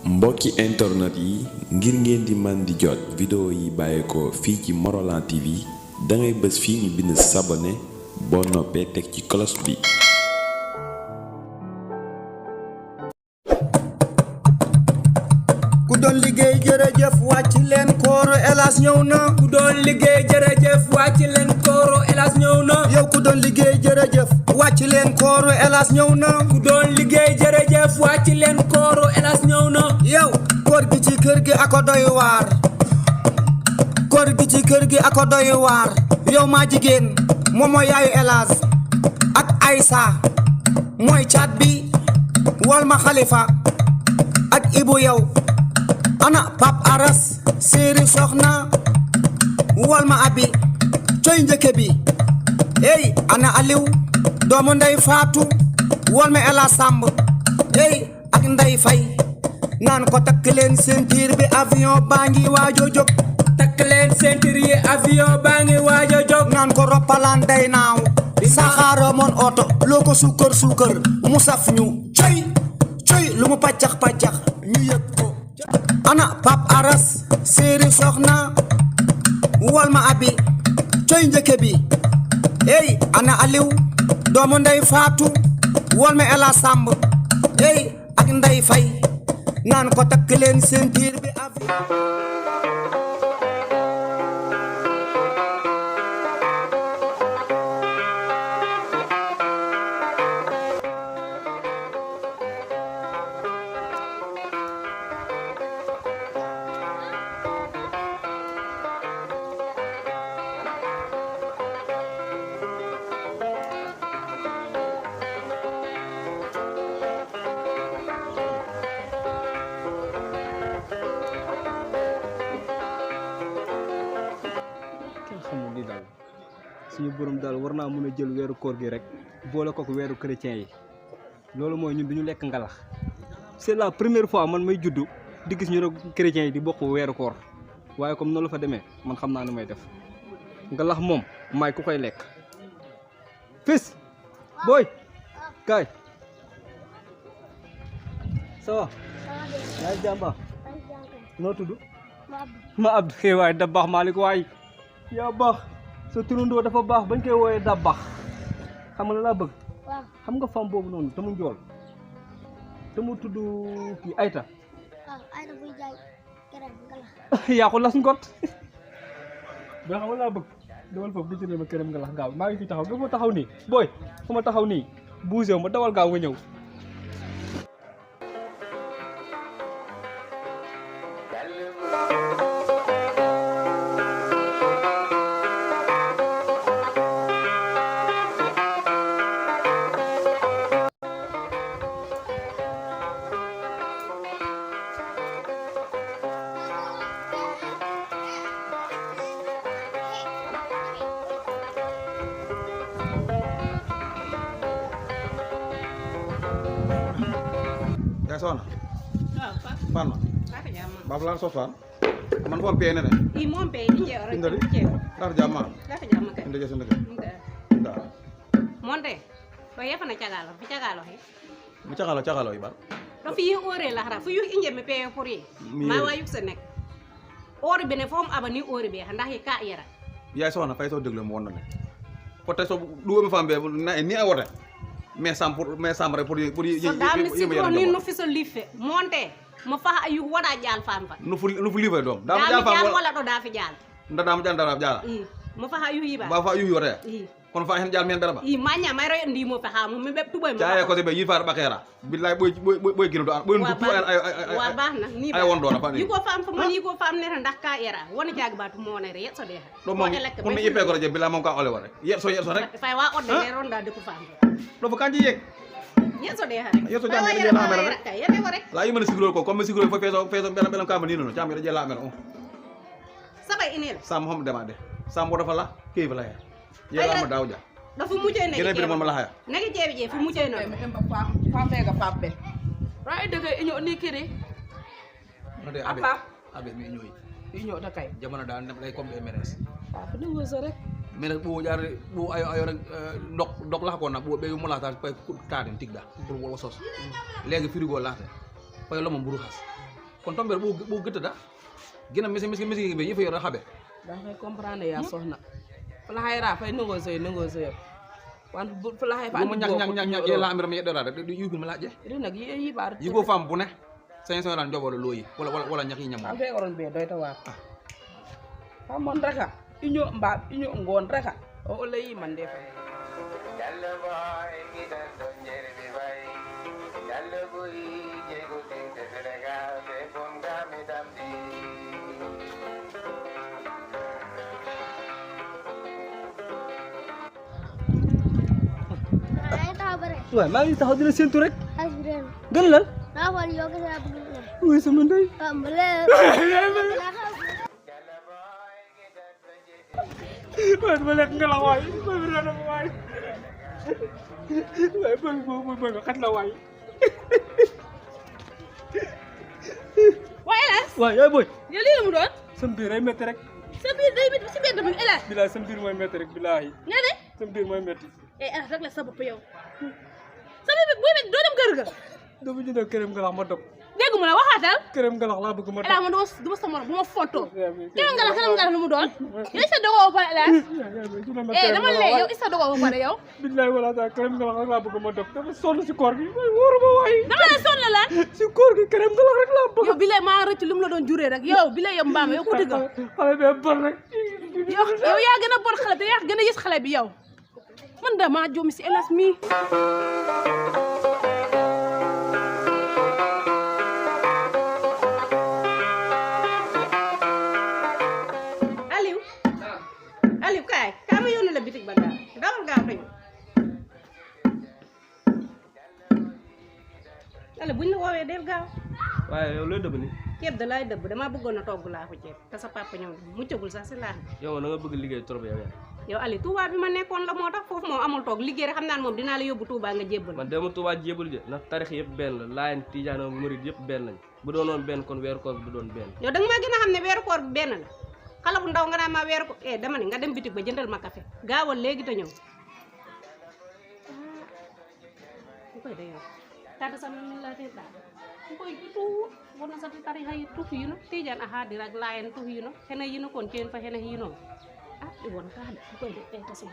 mbokki internet yi ngir ngeen di man di jot vidéo yi bàyyeekoo fii ci Morolan TV dangay bës fii ñu bind s'abonner boo noppee teg ci cloche bi. ku doon liggéey jërëjëf wàcc leen kooro Elhadj ñëw na. ku doon liggéey jërëjëf wàcc leen kooro Elhadj ñëw na. yow ku doon liggéey jërëjëf wàcc leen kooro Elhadj ñëw na. ku doon liggéey jërëjëf wàcc leen kooro Elhadj ñëw na. yow koor gi ci kër gi ako doy waar. koor gi ci kër gi ako doy waar. yow maa jigéen moom mooy yaayu Elhadj ak Aïssa mooy caat bi wal ma Khalifa ak Ibou yow. ana Pape Aras séeri soxna wal ma abi coy njëkke bi ey ana Aliou doomu ndey Fatou wal ma Elhadj Samb ey ak Ndey Fay naan ko takk leen ceinture bi avion baa ngi waajo jóg. takk leen ceinture yi avion baa ngi waajo jóg. naan ko roppalaan day naaw saxaara moon oto loo ko suukar suukar mu saf ñu coy coy lu mu paccax paccax ñu yëg ko. ana Pape Aras séeri soxna wal ma abi coy njëkke bi ey ana Aliou doomu ndey Fatou wal ma Elhadj Samb ey ak Ndey Fay naan ko takk leen ceinture bi avion. suñu borom daal war naa mën a jël weeru koor gi rek boole ko weeru chrétien yi loolu mooy ñun duñu lekk ngalax c'est la première fois man may juddu di gis ñu ne chrétiens yi di bokk weeru koor waaye comme noonu la fa demee man xam naa nu may def ngalax moom maay ku koy lekk. fils booy kaay ça va yaa ngi jàmba noo tudd ma Abdou xëy waay da baax Malick waay yaa baax sa turandoo dafa baax bañ koy wooyee da baax xam nga la laa bëgg xam nga femme boobu noonu te mu njool te mu tudd kii Ayta Ayta buy jaay kerem ngalax yaa ko las ngot ba xam nga laa bëgg dawal foofu di jëndee ma kerem ngalax gaaw maa ngi fi taxaw dafa taxaw nii booy fu ma taxaw nii bougé ma dawal gaaw nga ñëw. yaa soxna fan ma babu lan sofan man fon pe nene I mompe inje ora indari inje dar jamma dafa jamma kay inde jesse ndeke da monde do yefana cagalo fi cagalo he mu cagalo ibar do fi ore la hara fu yu inje me pe pour yi ma wa yuk sa nek ore bene fom abani ore be ndax yi ka yera yaay soxna fay so degle mo won na ne poté so du mi fambe ni a wote mais sam rek pour so dam si ko ni no fi so life monte mo fa ayu wada jal fam fa nu fu live dom dam jal fam wala do da fi jal nda dam jal jala I mo fa ayu yiba ba fa yu yote I kon fa hen jal men dara ba I manya may roy ndi mo fa ha mo me be tuboy mo jaay ko be yi fa bakera billahi boy gino do boy ndu ay wa baax na ni ay won do na fa ni yi ko fam fa man yi ko fam ne ndax ka yera wona jaag baatu mo ne re so de do mom kon ni ipe ko je billahi mom ka ole wore yet so rek fay wa odde le ronda de ko fam do fa kanji yek yeso de rek yeso jam de la mera rek kay yene ko rek la yi meuna siguro ko comme siguro fo feso belam kama ni no jam de la mera sabay inel sam hom demande sam bo dafa la kay fa la ya ma dawja dafa mujjé ne gene bir mon la haya nagi jebi je fu mujjé no fambe ga fabbe ray de kay ñoo ni kiri ade abe mi ñoy ñoo da kay jamono dal dem lay comme des meres fa de wo rek mais nag ɓo ƴaare ɓo ayo rek dok laha kona ɓo ɓewi mo lahata pay taden tigɗa pour wolo sos léegi frigo laate pay lomo mburu has kon tombé bu gëtt da gina misi be yifa yor xabe da fay comprendre ya soxna fa la hayra fay négocier wan fa la hay fa mo ñak ye la am ram yeddo la rek du yubul ma laaje ri nak yi bar yi go fam bu ne 500 lan jobolo loyi wala ñak yi ñam am fay oron be doy ta wa fa mon reka iño ngon reka o lay man def waaw maa ngi taxaw di la séntu rek Asbiren. gën lan Naa xool yow kese laa bëgg nga. oui sama ndey waaye dama lekk nga la waay ma bi rana ma waay waaye bëgg boobu bëgg xat la waay waaye Elas waaw yaay boy yow lii la mu doon sa mbir ay métti rek sa biir day métti si biir dama Elas bilaay sa mbir mooy métti rek bilaay nga ne sa mbir mooy métti Elas rek la sa bopp yow sa biir buy métti doo dem kër ga dama jëndal këram ngalax ma dog dégg mu la waxaatal këram ngalax laa bëgg ma Elas dog man du ma sa morom bu ma fontoo keneen nga la lu mu doon yow isa dogoo ba pare Elas dama lee yow isa dogoo ba pare yow bilaay wala sa këram ngalax rek laa bëgg ma dog dafa sonn si koor gi waay wóoruma waay dama la sonn lan si koor gi këram ngalax rek laa bëgg yow bi lee maa rëcc lu mu la doon juree rek yow bi lee yow mbaam yow ku dëgg xale bee bon rek yow yaa gën a bon xale te yaa gën a yës xale bi yow man da maa joomi si Elas mii Aliou kaay ma yónni la bitig ba gaaw dawal gaaw tañu Aliou buñ la woowee del gaaw waaye yow looy dëbb ni ceeb da laay dëbb damaa bëggoon a togg laa ko ceeb te sa papa ñëw muccagul sax si laax yow na nga bëgg liggéey trop yow yow Aliou Touba bi ma nekkoon la moo tax foofu moom amul toog liggéey rek xam naa ne moom dinaa la yóbbu Touba nga jébbal man dama Touba jébbal de ndax tarix yëpp benn la Laayeen Tijaan Murid yëpp benn lañ bu doonoon benn kon weeru koor bi du doon benn yow da nga maa gën a xam ne weeru koor bi benn la xale bu ndaw nga naa ma weeru ko dama ne nga dem bitig ba jëndal ma café gaawal léegi te ñëw ku koy de yow tata sam min la te da ku koy tu wona sa tari hay tu hino Tijaan a haadi rek Laayeen tu hino hena yino kon ken fa hena hino ɗi won kaade ku koy de tasum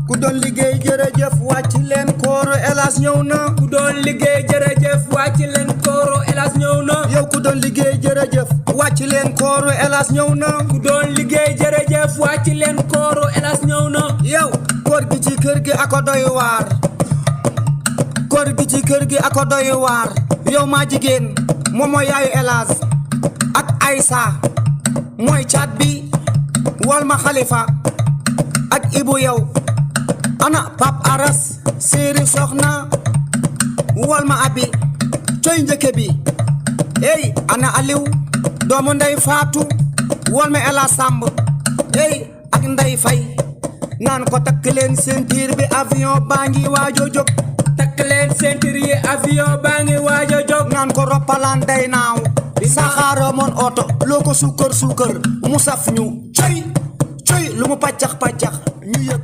ku doon liggéey jërëjëf wàcc leen kooro Elas ñëw na ku doon liggéey jërëjëf wàcc leen kooro Elas ñëw na yow ku doon liggéey jërëjëf wàcc leen kooro Elas ñëw na ku doon liggéey jërëjëf wàcc leen kooro Elas ñëw na yow koor gi ci kër gi ako doy waar koor gi ci kër gi ako doy waar yow maa jigéen moom mooy yaayu Elas ak Aïssa mooy caat bi wol ma Xalifa ak Ibu yow ana Pap Aras séeri soxna wol ma abi coy njëkke bi ey ana Aliou doomu ndey Faatu wol ma Elas Samb ey ak Ndey Fay naan ko takk leen ceinture bi avion baa ngi waajo jóg takk leen ceinture yi avion baa ngi waajo jóg naan ko roppalaan day naaw saxaara moon oto loo ko suukar mu saf ñu coy lu mu paccax ñu yëg